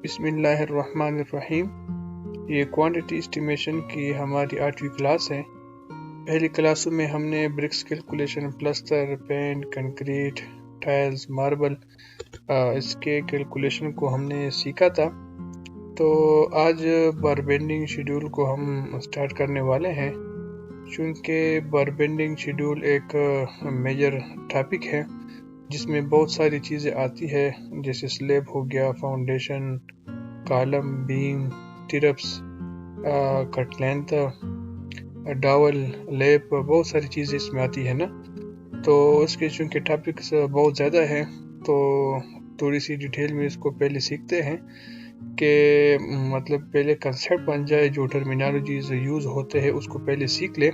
बिस्मिल्लाहिर्रहमानिर्रहीम। ये quantity estimation की हमारी 8वीं क्लास है। पहली क्लासों में हमने bricks calculation, plaster, paint, concrete, tiles, marble इसके कैलकुलेशन को हमने सीखा था। तो आज बार बेंडिंग शेड्यूल को हम स्टार्ट करने वाले हैं। चूँकि बार बेंडिंग शेड्यूल एक मेजर टॉपिक है जिसमें बहुत सारी चीज़ें आती है, जैसे स्लैब हो गया, foundation, column, beam, stirrups, cut length, dowel, lap, बहुत सारी चीज़ें इसमें आती है ना। तो इसके चूँकि टॉपिक्स बहुत ज़्यादा है तो थोड़ी सी डिटेल में इसको पहले सीखते हैं कि मतलब पहले कंसेप्ट बन जाए, जो टर्मिनोलॉजीज यूज़ होते हैं उसको पहले सीख ले।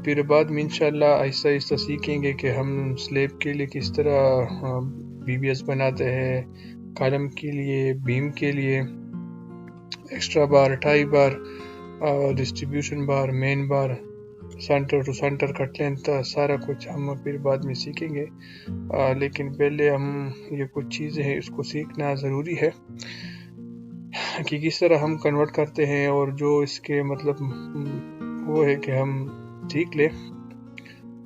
फिर बाद में इंशाल्लाह आहिस्ता आहिस्ता सीखेंगे कि हम स्लैब के लिए किस तरह बीबीएस बनाते हैं, कॉलम के लिए, बीम के लिए, extra bar, tie bar, distribution bar, main bar, center to center, cut length, सारा कुछ हम फिर बाद में सीखेंगे। लेकिन पहले हम ये कुछ चीज़ें हैं इसको सीखना ज़रूरी है कि किस तरह हम कन्वर्ट करते हैं, और जो इसके मतलब वो है कि हम सीख ले।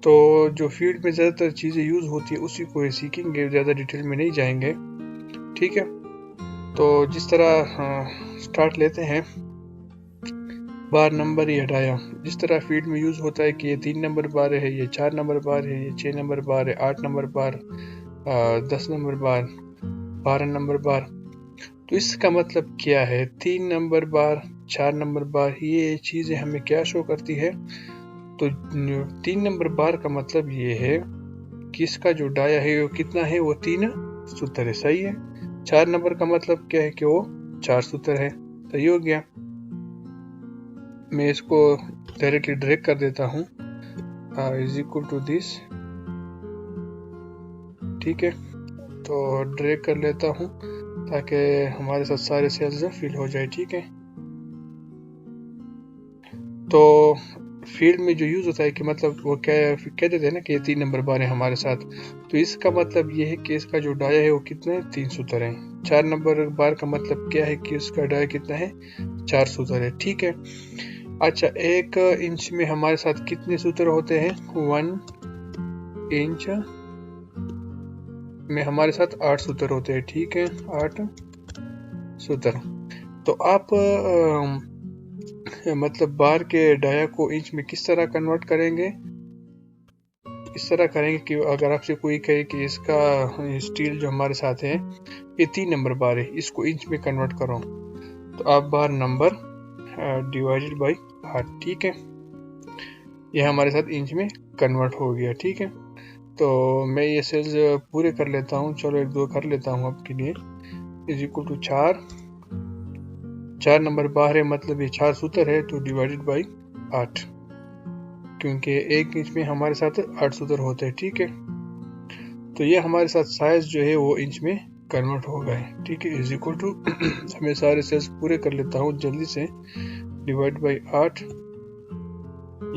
तो जो फील्ड में ज़्यादातर चीज़ें यूज़ होती है उसी को सीखेंगे, ज़्यादा डिटेल में नहीं जाएंगे, ठीक है। तो जिस तरह स्टार्ट लेते हैं, बार नंबर ही हटाया। जिस तरह फील्ड में यूज़ होता है कि ये 3 नंबर बार है, ये 4 नंबर बार है, ये 6 नंबर बार है, 8 नंबर बार, 10 नंबर बार, 12 नंबर बार। तो इसका मतलब क्या है? 3 नंबर बार, 4 नंबर बार, ये चीज़ें हमें क्या शो करती है? तो 3 नंबर बार का मतलब ये है कि इसका जो डाया है वो कितना है? वो 3 सूत्र है, सही है। 4 नंबर का मतलब क्या है? कि वो 4 सूत्र है, सही हो गया। मैं इसको डायरेक्टली ड्रैग कर देता हूँ, इज इक्वल टू दिस, ठीक है। तो ड्रैग कर लेता हूँ ताकि हमारे साथ सारे सेल्स फिल हो जाए, ठीक है। तो फील्ड में जो यूज़ होता है कि मतलब वो क्या कह देते हैं ना कि ये 3 नंबर बार है हमारे साथ, तो इसका मतलब ये है कि इसका जो डाया है वो कितना है? 3 सूत्र है। 4 नंबर बार का मतलब क्या है? कि उसका डाया कितना है? 4 सूत्र है, ठीक है। अच्छा, 1 इंच में हमारे साथ कितने सूत्र होते हैं? 1 इंच में हमारे साथ 8 सूत्र होते हैं, ठीक है, 8 सूत्र। तो आप मतलब बार के डाया को इंच में किस तरह कन्वर्ट करेंगे? इस तरह करेंगे कि अगर आपसे कोई कहे कि इसका स्टील जो हमारे साथ है ये 3 नंबर बार है, इसको इंच में कन्वर्ट करो, तो आप बार नंबर डिवाइडेड बाई 8, ठीक है, यह हमारे साथ इंच में कन्वर्ट हो गया, ठीक है। तो मैं ये सेल्स पूरे कर लेता हूँ, चलो 1-2 कर लेता हूँ आपके लिए। इज इक्वल टू 4 नंबर बार है, मतलब ये 4 सूत्र है, तो डिवाइडेड बाई 8, क्योंकि 1 इंच में हमारे साथ 8 सूत्र होते हैं, ठीक है। तो ये हमारे साथ साइज जो है वो इंच में कन्वर्ट हो गए, ठीक है। इज इक्वल टू मैं सारे सेल्स पूरे कर लेता हूँ जल्दी से, डिवाइड बाई 8,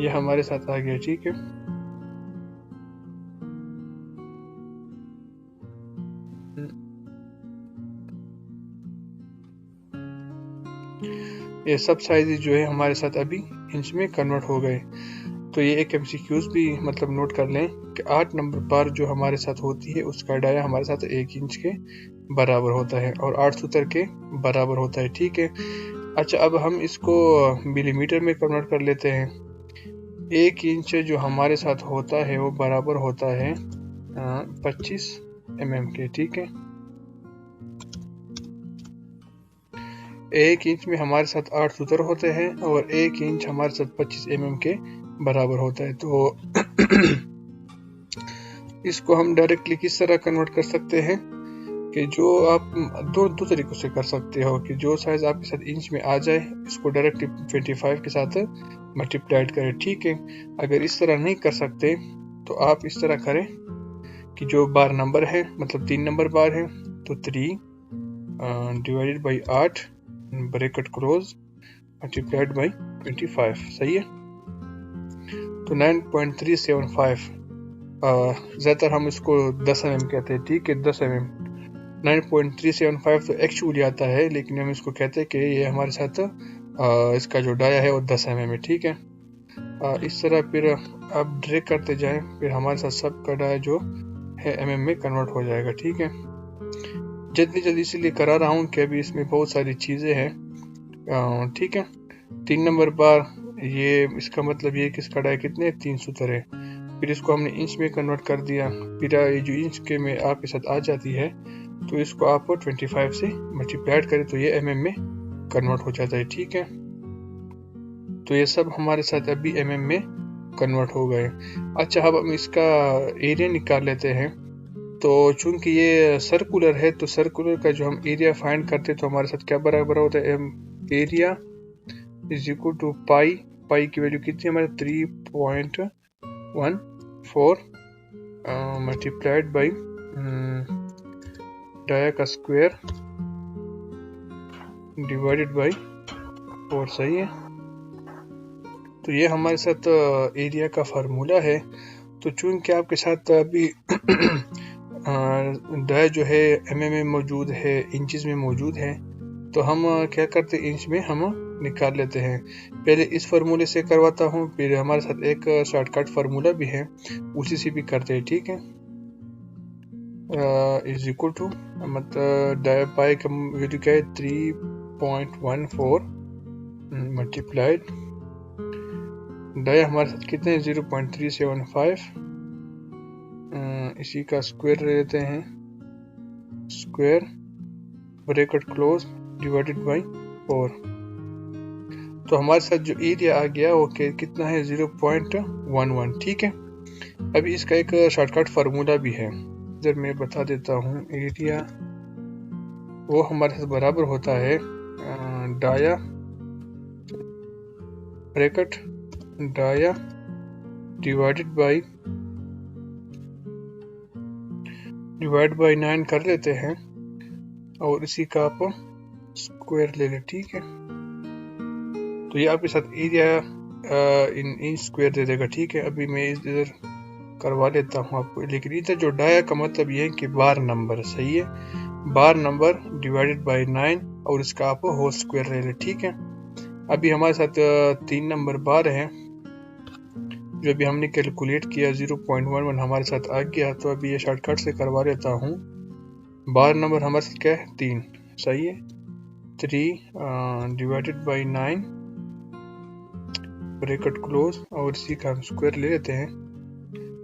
ये हमारे साथ आ गया, ठीक है। ये सब साइज जो है हमारे साथ अभी इंच में कन्वर्ट हो गए। तो ये एक एमसीक्यूज भी मतलब नोट कर लें कि 8 नंबर बार जो हमारे साथ होती है उसका डाया हमारे साथ 1 इंच के बराबर होता है और 8 सूत्र के बराबर होता है, ठीक है। अच्छा, अब हम इसको मिलीमीटर में कन्वर्ट कर लेते हैं। 1 इंच जो हमारे साथ होता है वो बराबर होता है 25 mm के, ठीक है। 1 इंच में हमारे साथ 8 सूत्र होते हैं और 1 इंच हमारे साथ 25 mm के बराबर होता है। तो इसको हम डायरेक्टली किस तरह कन्वर्ट कर सकते हैं कि जो आप दो तरीकों से कर सकते हो कि जो साइज आपके साथ इंच में आ जाए इसको डायरेक्टली 25 के साथ मल्टीप्लाइड करें, ठीक है। अगर इस तरह नहीं कर सकते तो आप इस तरह करें कि जो बार नंबर है, मतलब 3 नंबर बार है, तो 3 divided by 8 bracket close multiplied by 25, सही है। तो 9.375, ज़्यादातर हम इसको 10 mm कहते हैं, ठीक है, 10 mm। 9.375 तो एक्चुअली आता है, लेकिन हम इसको कहते हैं कि ये हमारे साथ इसका जो डाया है वो 10 mm है, ठीक है। इस तरह फिर आप ड्रैग करते जाएं, फिर हमारे साथ सबका डाया जो है mm में कन्वर्ट हो जाएगा, ठीक है। जल्दी जल्दी इसलिए करा रहा हूँ कि अभी इसमें बहुत सारी चीज़ें हैं, ठीक है। 3 नंबर बार, ये इसका मतलब ये कि इसका डाया कितने 3 सूत्र है। फिर इसको हमने इंच में कन्वर्ट कर दिया, फिर ये जो इंच के में आपके साथ आ जाती है तो इसको आप 25 से मल्टीप्लाइड करें तो ये mm में कन्वर्ट हो जाता है, ठीक है। तो ये सब हमारे साथ अभी mm में कन्वर्ट हो गए। अच्छा, अब हम इसका एरिया निकाल लेते हैं। तो चूंकि ये सर्कुलर है तो सर्कुलर का जो हम एरिया फाइंड करते हैं तो हमारे साथ क्या बराबर होता है, एरिया इज इक्वल टू पाई। पाई की वैल्यू कितनी है हमारे 3.14 मल्टीप्लाइड बाई डाया का स्क्वायर डिवाइडेड बाई 4, सही है। तो ये हमारे साथ एरिया का फार्मूला है। तो चूंकि आपके साथ अभी डाया जो है mm में मौजूद है, इंचेस में मौजूद है, तो हम क्या करते हैं, इंच में हम निकाल लेते हैं। पहले इस फार्मूले से करवाता हूँ, फिर हमारे साथ एक शॉर्टकट फार्मूला भी है, उसी से भी करते हैं, ठीक है। इज इक्वल टू मतलब डाया पाई का वैल्यू क्या है 3.14 मल्टीप्लाइड डाया हमारे साथ कितने 0.375, इसी का स्क्वायर ले लेते हैं, square bracket close divided by 4। तो हमारे साथ जो एरिया आ गया वो कितना है 0.11, ठीक है। अभी इसका एक शॉर्टकट फार्मूला भी है, इधर मैं बता देता हूँ। एरिया वो हमारे साथ बराबर होता है dia bracket dia divide by 9 कर लेते हैं और इसी का आप स्क्वायर ले लें, ठीक है। तो ये आपके साथ एरिया इन इंच स्क्वायर दे देगा, ठीक है। अभी मैं इधर करवा लेता हूँ आपको, लेकिन इधर जो डाया का मतलब ये है कि बार नंबर, सही है, बार नंबर डिवाइडेड बाई 9 और इसका आप होल स्क्वायर ले लें, ठीक है। अभी हमारे साथ 3 नंबर बार है जो अभी हमने कैलकुलेट किया, 0.11 हमारे साथ आ गया। तो अभी ये शॉर्टकट से करवा लेता हूँ। बार नंबर हमारे साथ क्या है 3, सही है। 3 डिवाइडेड बाई 9 ब्रैकेट क्लोज और इसी का हम स्क्वायर ले लेते हैं।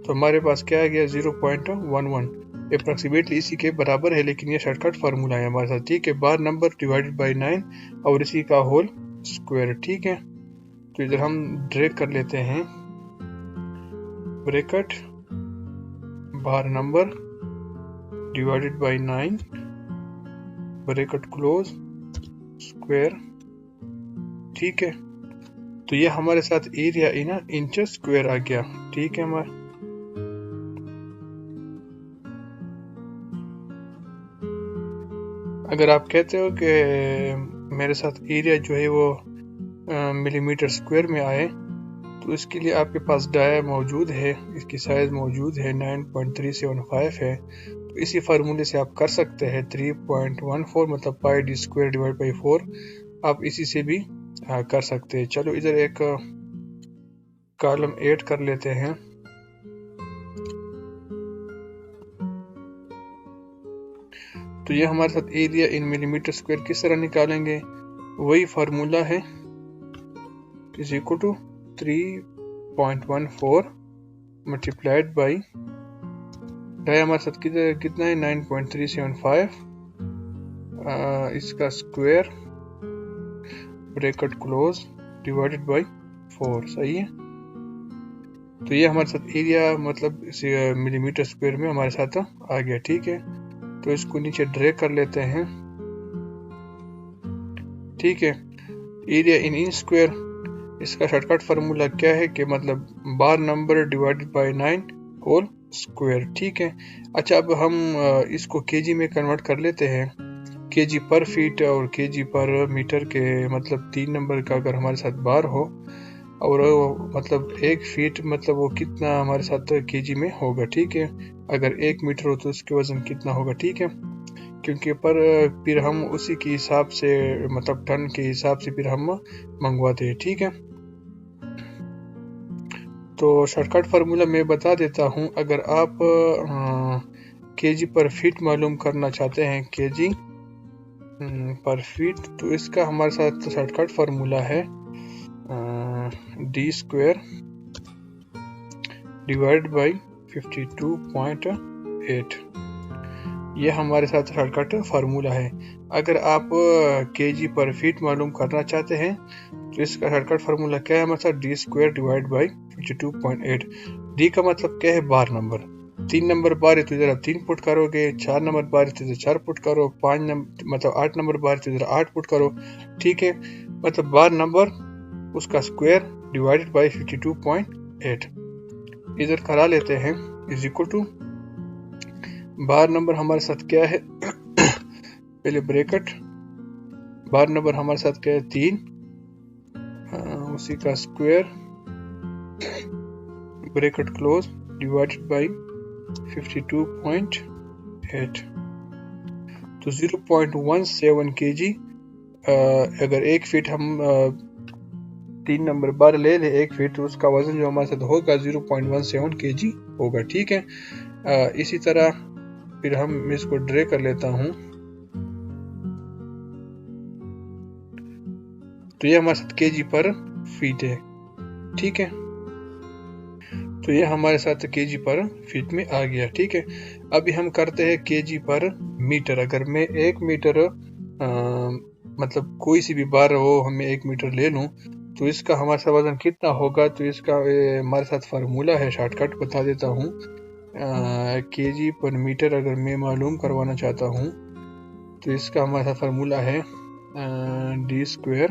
तो हमारे पास क्या आ गया 0.11, अप्रॉक्सीमेटली इसी के बराबर है, लेकिन ये शॉर्टकट फार्मूला है हमारे साथ, ठीक है। बार नंबर डिवाइडेड बाई 9 और इसी का होल स्क्वायर, ठीक है। तो इधर हम ड्रैग कर लेते हैं, bracket bar number divided by 9 bracket close square, ठीक है। तो ये हमारे साथ एरिया इन इंच स्क्वायर आ गया, ठीक है। हमारे अगर आप कहते हो कि मेरे साथ एरिया जो है वो मिलीमीटर स्क्वायर में आए, तो इसके लिए आपके पास डाया मौजूद है, इसकी साइज मौजूद है 9.375 है। तो इसी फार्मूले से आप कर सकते हैं 3.14 मतलब पाई डी स्क्वायर डिवाइड बाई 4, आप इसी से भी कर सकते हैं। चलो इधर एक कॉलम ऐड कर लेते हैं। तो ये हमारे साथ एरिया इन मिलीमीटर स्क्वायर किस तरह निकालेंगे, वही फार्मूला है, is equal to 3.14 multiplied by dia हमारे साथ कितना है 9.375, इसका square bracket close divided by 4, सही है। तो ये हमारे साथ एरिया मतलब मिलीमीटर स्क्वायर में हमारे साथ आ गया, ठीक है। तो इसको नीचे ड्रैग कर लेते हैं, ठीक है। एरिया इन इंच स्क्वायर, इसका शॉर्टकट फार्मूला क्या है कि मतलब bar number divided by 9 whole square, ठीक है। अच्छा, अब हम इसको केजी में कन्वर्ट कर लेते हैं, केजी पर फीट और केजी पर मीटर के, मतलब 3 नंबर का अगर हमारे साथ बार हो और मतलब 1 फीट मतलब वो कितना हमारे साथ केजी में होगा, ठीक है। अगर 1 मीटर हो तो उसके वजन कितना होगा, ठीक है। क्योंकि पर फिर हम उसी के हिसाब से मतलब टन के हिसाब से फिर हम मंगवाते हैं। ठीक है, तो शॉर्टकट फार्मूला मैं बता देता हूँ। अगर आप केजी पर फीट मालूम करना चाहते हैं, केजी पर फीट, तो इसका हमारे साथ शॉर्टकट फार्मूला है d² डिवाइड बाई 52.8। ये हमारे साथ शॉर्टकट फार्मूला है। अगर आप केजी पर फीट मालूम करना चाहते हैं तो इसका शॉर्टकट फार्मूला क्या है हमारे साथ, d² डिवाइड बाई 52.8। डी का मतलब क्या है, बार नंबर। 3 नंबर बार है तो इधर आप 3 पुट करोगे, 4 नंबर बार है तो इधर 4 पुट करो, 5 नंबर मतलब 8 नंबर बार है तो इधर 8 पुट करो। ठीक है, मतलब बार नंबर उसका स्क्वायर डिवाइडेड बाई 52.8 इधर करा लेते हैं, is equal to bar number हमारे साथ क्या है पहले ब्रैकेट, बार नंबर हमारे साथ क्या है 3, उसी का square bracket close divided by 52.8, तो 0.17 kg। अगर 1 फीट हम 3 नंबर बार ले ले 1 फीट, तो उसका वजन जो हमारे साथ होगा 0.17 kg होगा। ठीक है, इसी तरह फिर हम इसको ड्रे कर लेता हूँ। तो ये हमारे साथ केजी पर फीट है। ठीक है, तो ये हमारे साथ केजी पर फीट में आ गया। ठीक है, अभी हम करते हैं केजी पर मीटर। अगर मैं 1 मीटर मतलब कोई सी भी बार हो, हमें 1 मीटर ले लूं, तो इसका हमारे साथ वजन कितना होगा, तो इसका हमारे साथ फार्मूला है, शॉर्टकट बता देता हूँ। केजी पर मीटर अगर मैं मालूम करवाना चाहता हूँ तो इसका हमारे साथ फार्मूला है d²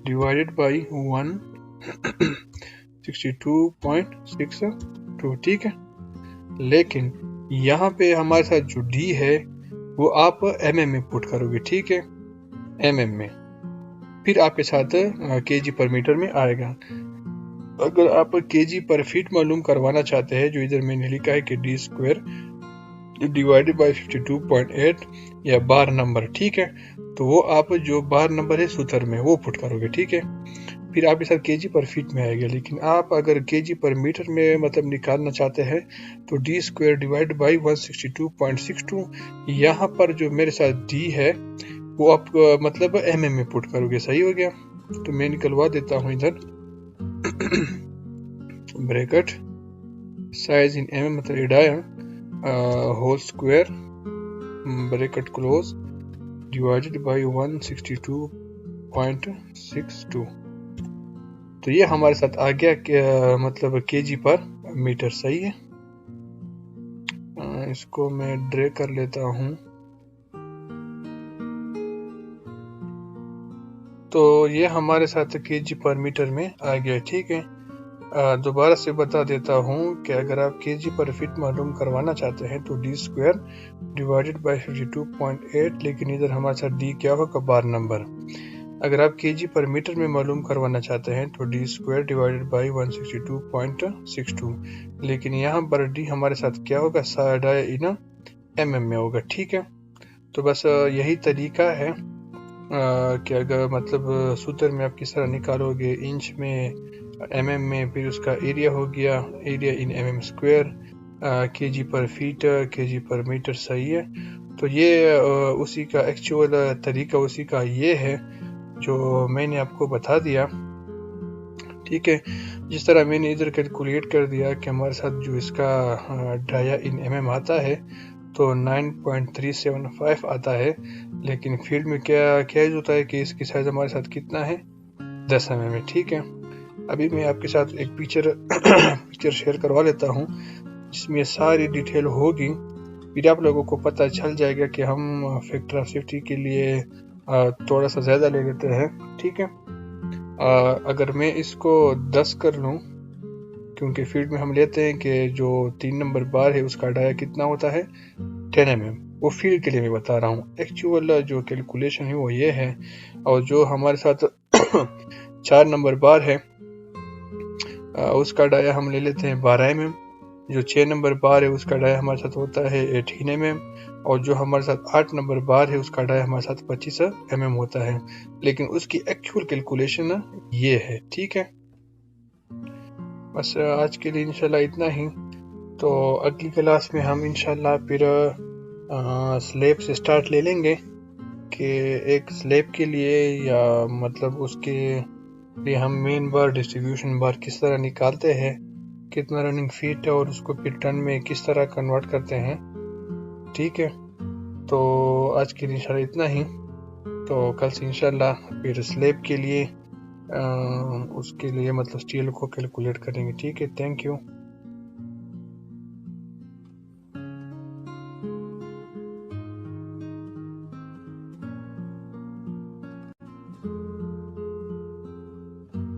डिवाइडेड बाई 162.62। ठीक है, लेकिन यहाँ पे हमारे साथ जो d है वो आप mm में पुट करोगे। ठीक है, mm में, फिर आपके साथ केजी पर मीटर में आएगा। अगर आप केजी पर फीट मालूम करवाना चाहते हैं, जो इधर मैंने लिखा है कि d² डिवाइडेड बाई 52.8 या बार नंबर, ठीक है, तो वो आप जो बार नंबर है सूत्र में वो पुट करोगे। ठीक है, फिर आपके साथ केजी पर फीट में आएगा। लेकिन आप अगर केजी पर मीटर में मतलब निकालना चाहते हैं तो d² डिवाइड बाई 162.62, यहाँ पर जो मेरे साथ d है वो आप मतलब mm में पुट करोगे। सही हो गया, तो मैं निकलवा देता हूँ इधर ब्रैकेट साइज इन mm मतलब एडाया whole square bracket close divided by 162.62। तो ये हमारे साथ आ गया मतलब केजी पर मीटर। सही है, इसको मैं ड्रे कर लेता हूँ। तो ये हमारे साथ केजी पर मीटर में आ गया। ठीक है, दोबारा से बता देता हूँ कि अगर आप केजी पर फीट मालूम करवाना चाहते हैं तो d² डिवाइडेड बाई 52.8, लेकिन इधर हमारे साथ d क्या होगा, बार नंबर। अगर आप केजी पर मीटर में मालूम करवाना चाहते हैं तो d² डिवाइडेड बाई 162.62, लेकिन यहाँ पर d हमारे साथ क्या होगा, साढ़े इन mm में होगा। ठीक है, तो बस यही तरीका है कि अगर मतलब सूत्र में आप किस तरह निकालोगे, इंच में, mm में, फिर उसका एरिया हो गया, area in mm square, KG पर फीट, केजी पर मीटर। सही है, तो ये उसी का एक्चुअल तरीका उसी का ये है जो मैंने आपको बता दिया। ठीक है, जिस तरह मैंने इधर कैलकुलेट कर दिया कि हमारे साथ जो इसका डाया इन mm आता है तो 9.375 आता है, लेकिन फील्ड में क्या यूज होता है कि इसकी साइज हमारे साथ कितना है, 10 mm में। ठीक है, अभी मैं आपके साथ एक पिक्चर शेयर करवा लेता हूँ जिसमें सारी डिटेल होगी, फिर आप लोगों को पता चल जाएगा कि हम फैक्टर ऑफ सेफ्टी के लिए थोड़ा सा ज़्यादा ले लेते हैं। ठीक है, अगर मैं इसको 10 कर लूँ, क्योंकि फील्ड में हम लेते हैं कि जो 3 नंबर बार है उसका डाया कितना होता है, 10 mm। वो फील्ड के लिए मैं बता रहा हूँ, एक्चुअल जो कैलकुलेशन है वो ये है। और जो हमारे साथ 4 नंबर बार है उसका डाया हम ले लेते हैं 12 mm। जो 6 नंबर बार है उसका डाई हमारे साथ होता है 18 mm, और जो हमारे साथ 8 नंबर बार है उसका डाई हमारे साथ 25 mm होता है। लेकिन उसकी एक्चुअल कैलकुलेशन ये है, ठीक है। बस आज के लिए इंशाल्लाह इतना ही। तो अगली क्लास में हम इंशाल्लाह फिर स्लैब से स्टार्ट ले लेंगे कि एक स्लैब के लिए या मतलब उसके लिए हम मेन बार डिस्ट्रीब्यूशन बार किस तरह निकालते हैं, कितना रनिंग फीट है और उसको फिर टन में किस तरह कन्वर्ट करते हैं, ठीक है। तो आज के लिए इंशाल्लाह इतना ही। तो कल से इंशाल्लाह फिर स्लैब के लिए उसके लिए मतलब स्टील को कैलकुलेट करेंगे, ठीक है। Thank you.